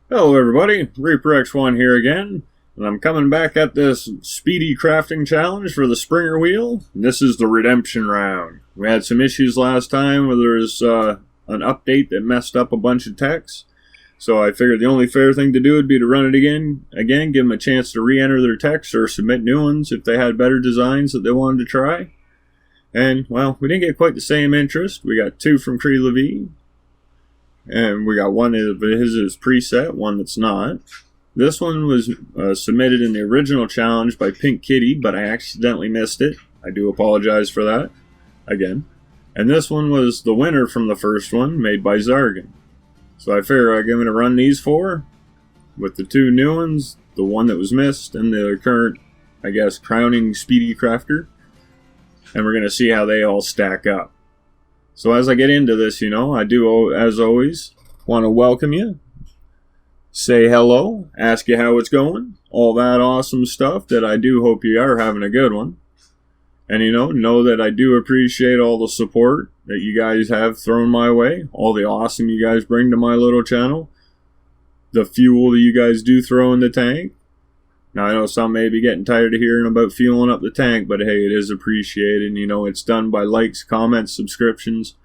Hello everybody, Reaper X1 here again, and I'm coming back at this Speedy crafting challenge for the Springer wheel. And this is the redemption round. We had some issues last time where there was an update that messed up a bunch of techs, so I figured the only fair thing to do would be to run it again, give them a chance to re-enter their techs or submit new ones if they had better designs that they wanted to try. And, well, we didn't get quite the same interest. We got two from Cree Levy. And we got one of his is preset, one that's not. This one was submitted in the original challenge by Pink Kitty, but I accidentally missed it. I do apologize for that, again. And this one was the winner from the first one, made by Zargan. So I figure I'm going to run these four, with the two new ones, the one that was missed, and the current, I guess, crowning Speedy Crafter. And we're going to see how they all stack up. So as I get into this, I do, as always, want to welcome you, say hello, ask you how it's going, all that awesome stuff that I do hope you are having a good one. And, know that I do appreciate all the support that you guys have thrown my way, all the awesome you guys bring to my little channel, the fuel that you guys do throw in the tank. Now, I know some may be getting tired of hearing about fueling up the tank, but hey, it is appreciated. It's done by likes, comments, subscriptions,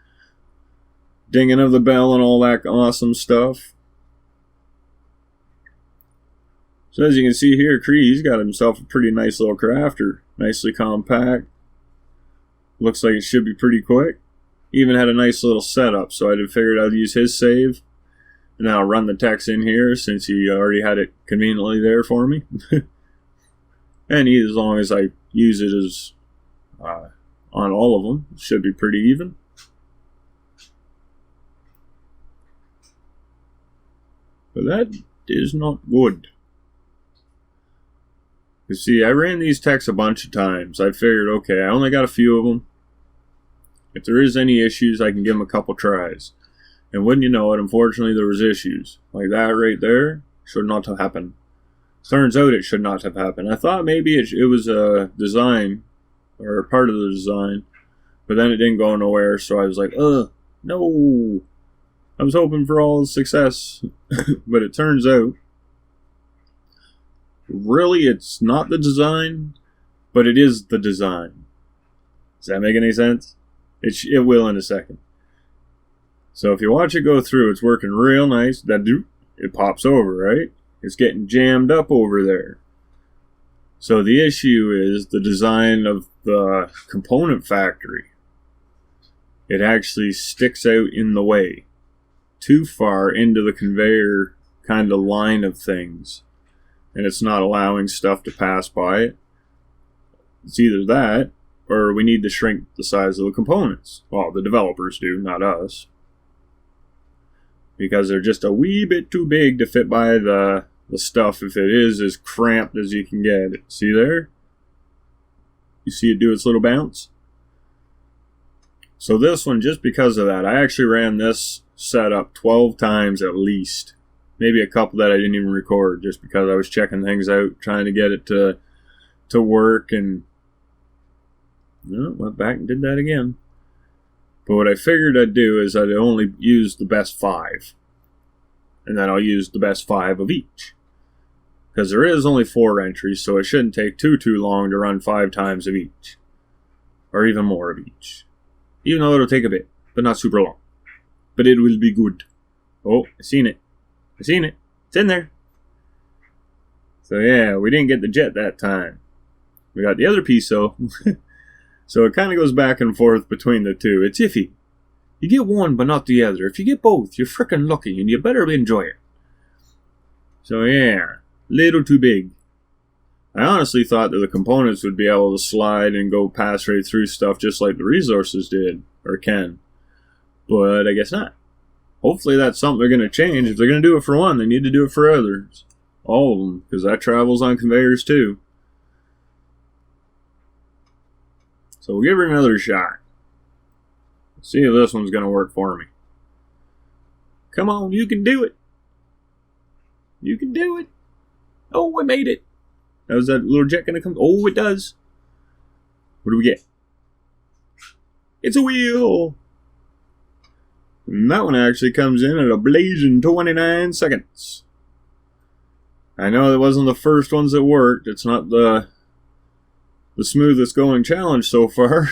dinging of the bell, and all that awesome stuff. So as you can see here, Cree's got himself a pretty nice little crafter. Nicely compact. Looks like it should be pretty quick. Even had a nice little setup, so I figured I'd use his save. And then I'll run the text in here since he already had it conveniently there for me. And as long as I use it as on all of them, it should be pretty even. But that is not good. You see, I ran these texts a bunch of times. I figured, okay, I only got a few of them. If there is any issues, I can give them a couple tries. And wouldn't you know it, unfortunately there was issues. Like that right there, should not have happened. Turns out it should not have happened. I thought maybe it was a design, or part of the design, but then it didn't go nowhere, so I was like, no. I was hoping for all the success, but it turns out, really it's not the design, but it is the design. Does that make any sense? It will in a second. So if you watch it go through, it's working real nice. It pops over, right? It's getting jammed up over there. So the issue is the design of the component factory. It actually sticks out in the way. Too far into the conveyor kind of line of things. And it's not allowing stuff to pass by it. It's either that, or we need to shrink the size of the components. Well, the developers do, not us. Because they're just a wee bit too big to fit by the stuff if it is as cramped as you can get it. See there? You see it do its little bounce? So this one, just because of that, I actually ran this setup 12 times at least. Maybe a couple that I didn't even record just because I was checking things out, trying to get it to work, and went back and did that again. But what I figured I'd do is I'd only use the best 5. And then I'll use the best 5 of each. Because there is only 4 entries, so it shouldn't take too long to run 5 times of each. Or even more of each. Even though it'll take a bit, but not super long. But it will be good. Oh, I seen it. I seen it. It's in there. So yeah, we didn't get the jet that time. We got the other piece though. So it kind of goes back and forth between the two. It's iffy. You get one, but not the other. If you get both, you're frickin' lucky, and you better enjoy it. So yeah, little too big. I honestly thought that the components would be able to slide and go pass right through stuff just like the resources did, or can. But I guess not. Hopefully that's something they're going to change. If they're going to do it for one, they need to do it for others. All of them, because that travels on conveyors too. So we'll give her another shot. See if this one's going to work for me. Come on, you can do it. You can do it. Oh, I made it. How's that little jet gonna come? Oh, it does. What do we get? It's a wheel. And that one actually comes in at a blazing 29 seconds. I know that wasn't the first ones that worked. It's not the smoothest going challenge so far.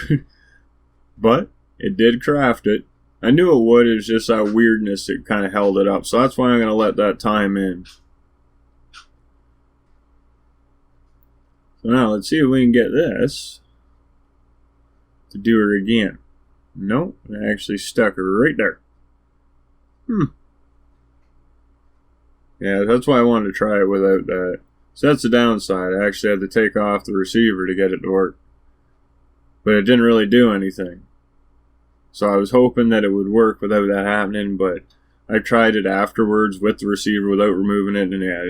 But it did craft it. I knew it would. It was just that weirdness that kind of held it up. So that's why I'm going to let that time in. So now let's see if we can get this to do it again. Nope, I actually stuck her right there. Yeah, that's why I wanted to try it without that. So that's the downside. I actually had to take off the receiver to get it to work. But it didn't really do anything. So I was hoping that it would work without that happening, but I tried it afterwards with the receiver without removing it, and yeah,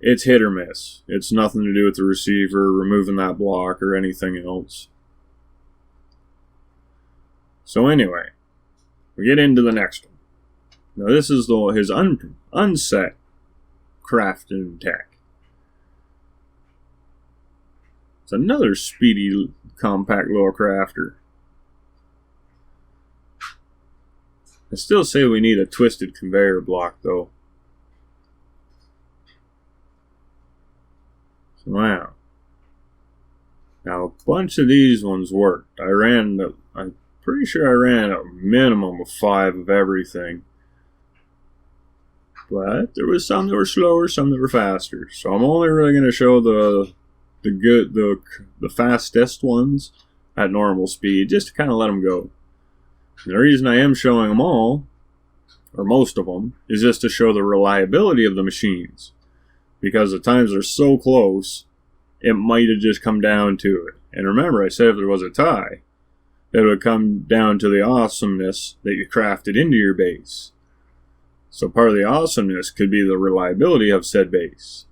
it's hit or miss. It's nothing to do with the receiver, removing that block, or anything else. So anyway, we get into the next one. Now this is his unset crafting tech. It's another speedy, compact little crafter. I still say we need a twisted conveyor block though. So wow. Now a bunch of these ones worked. I'm pretty sure I ran a minimum of 5 of everything. But there was some that were slower, some that were faster. So I'm only really going to show the fastest ones at normal speed, just to kind of let them go. And the reason I am showing them all, or most of them, is just to show the reliability of the machines. Because the times are so close, it might have just come down to it. And remember, I said if there was a tie, it would come down to the awesomeness that you crafted into your base. So part of the awesomeness could be the reliability of said base.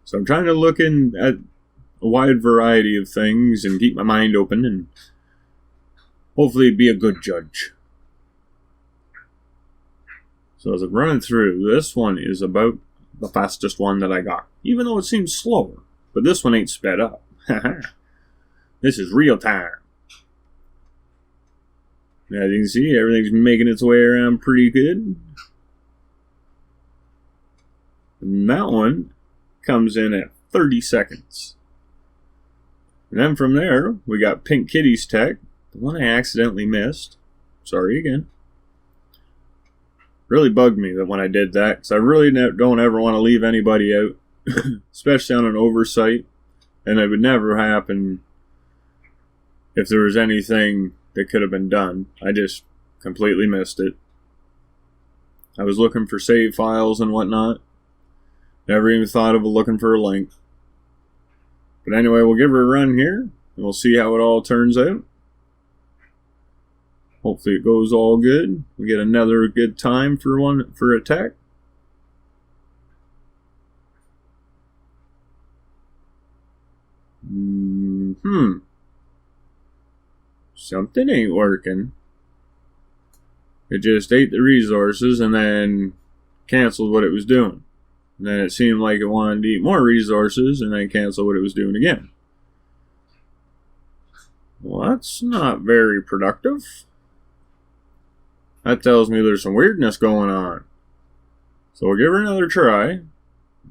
So I'm trying to look at a wide variety of things and keep my mind open and hopefully be a good judge. So as I'm running through, this one is about the fastest one that I got. Even though it seems slower. But this one ain't sped up. This is real time. As you can see, everything's making its way around pretty good. And that one comes in at 30 seconds. And then from there, we got Pink Kitty's tech. The one I accidentally missed. Sorry again. Really bugged me that when I did that, because I really don't ever want to leave anybody out. Especially on an oversight. And it would never happen if there was anything that could have been done. I just completely missed it. I was looking for save files and whatnot. Never even thought of looking for a link. But anyway, we'll give her a run here, and we'll see how it all turns out. Hopefully it goes all good. We get another good time for attack. Something ain't working. It just ate the resources and then canceled what it was doing. And then it seemed like it wanted to eat more resources and then cancel what it was doing again. Well, that's not very productive. That tells me there's some weirdness going on. So we'll give her another try,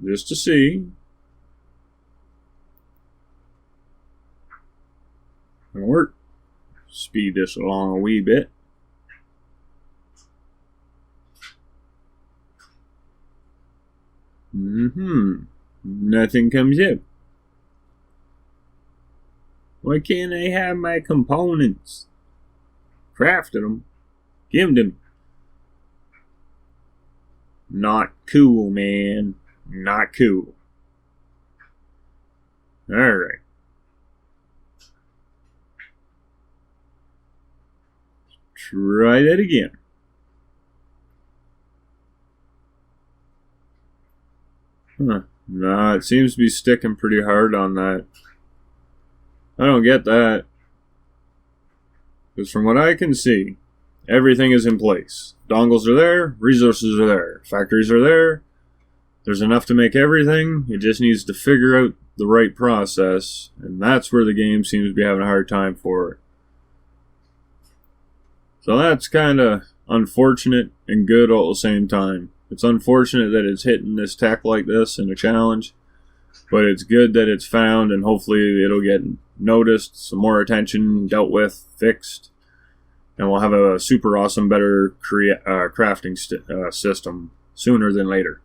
just to see. It'll work. Speed this along a wee bit. Nothing comes up. Why can't I have my components? Crafted them. Give them. Not cool, man. Not cool. Alright. Try that again. Nah, it seems to be sticking pretty hard on that. I don't get that. Because from what I can see, everything is in place. Dongles are there, resources are there, factories are there. There's enough to make everything. It just needs to figure out the right process, and that's where the game seems to be having a hard time for it. So that's kind of unfortunate and good all at the same time. It's unfortunate that it's hitting this tech like this in a challenge, but it's good that it's found, and hopefully it'll get noticed, some more attention, dealt with, fixed, and we'll have a super awesome, better crafting system sooner than later.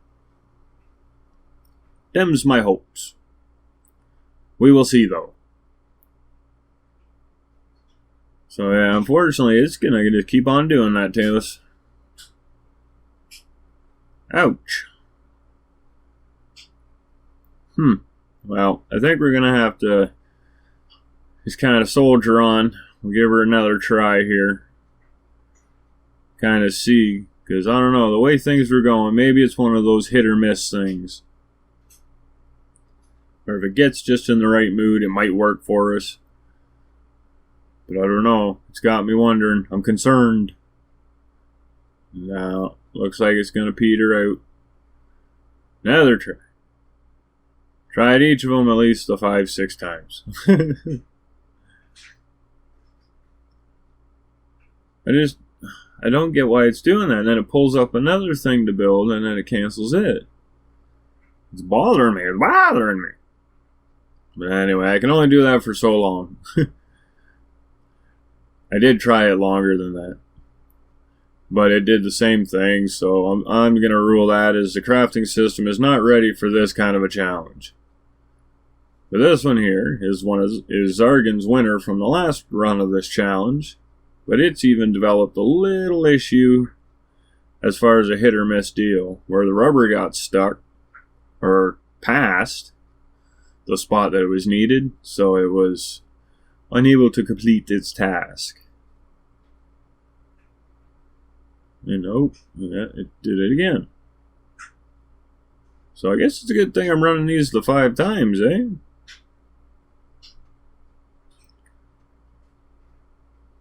Them's my hopes. We will see, though. So yeah, unfortunately, it's gonna just keep on doing that to us. Ouch. Well, I think we're gonna have to just kind of soldier on. We'll give her another try here. Kind of see, because I don't know, the way things were going, maybe it's one of those hit or miss things. Or if it gets just in the right mood, it might work for us. But I don't know. It's got me wondering. I'm concerned. Now, looks like it's going to peter out. Another try. Tried each of them at least 5-6 times. I don't get why it's doing that. And then it pulls up another thing to build, and then it cancels it. It's bothering me. It's bothering me. But anyway, I can only do that for so long. I did try it longer than that. But it did the same thing, so I'm going to rule that as the crafting system is not ready for this kind of a challenge. But this one here is Zargan's winner from the last run of this challenge. But it's even developed a little issue as far as a hit or miss deal, where the rubber got stuck, or passed the spot that it was needed, so it was unable to complete its task. And oh, yeah, it did it again. So I guess it's a good thing I'm running these the 5 times, eh?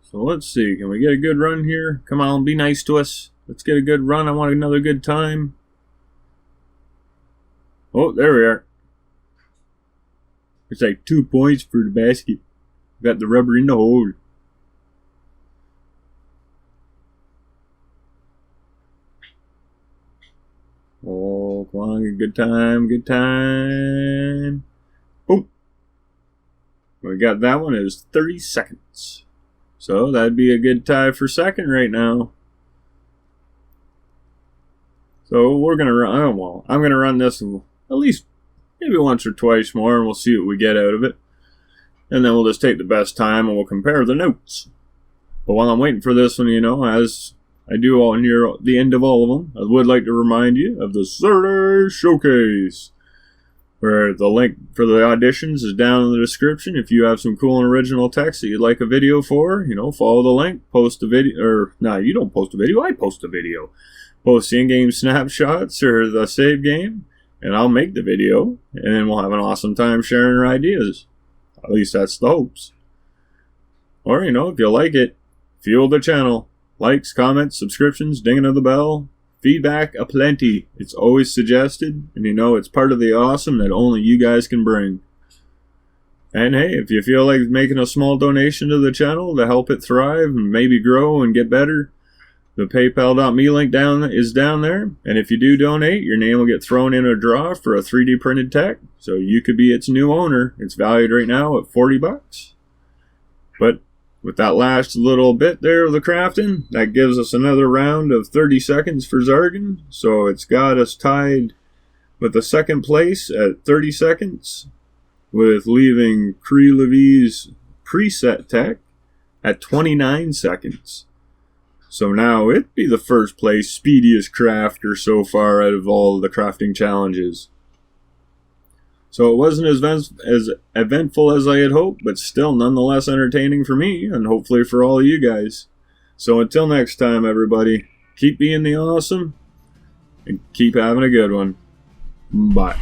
So let's see, can we get a good run here? Come on, be nice to us. Let's get a good run. I want another good time. Oh, there we are. It's like 2 points for the basket. Got the rubber in the hole. Oh, come on, good time, good time. Boom. We got that one. It was 30 seconds. So that'd be a good tie for second right now. So we're going to run, oh, well, I'm going to run this at least maybe once or twice more, and we'll see what we get out of it. And then we'll just take the best time and we'll compare the notes. But while I'm waiting for this one, you know, as I do all near the end of all of them, I would like to remind you of the Saturday Showcase, where the link for the auditions is down in the description. If you have some cool and original text that you'd like a video for, you know, follow the link, post a video, or no, you don't post a video, I post a video. Post the in-game snapshots or the save game, and I'll make the video, and then we'll have an awesome time sharing our ideas. At least that's the hopes. Or, you know, if you like it, fuel the channel. Likes, comments, subscriptions, dinging of the bell. Feedback aplenty. It's always suggested, and you know it's part of the awesome that only you guys can bring. And hey, if you feel like making a small donation to the channel to help it thrive and maybe grow and get better, the paypal.me link is down there. And if you do donate, your name will get thrown in a draw for a 3D printed tech, so you could be its new owner. It's valued right now at $40. But with that last little bit there of the crafting, that gives us another round of 30 seconds for Zargan. So it's got us tied with the second place at 30 seconds, with leaving Cree Levy's preset tech at 29 seconds. So now it'd be the first place speediest crafter so far out of all the crafting challenges. So it wasn't as eventful as I had hoped, but still nonetheless entertaining for me, and hopefully for all of you guys. So until next time, everybody, keep being the awesome, and keep having a good one. Bye.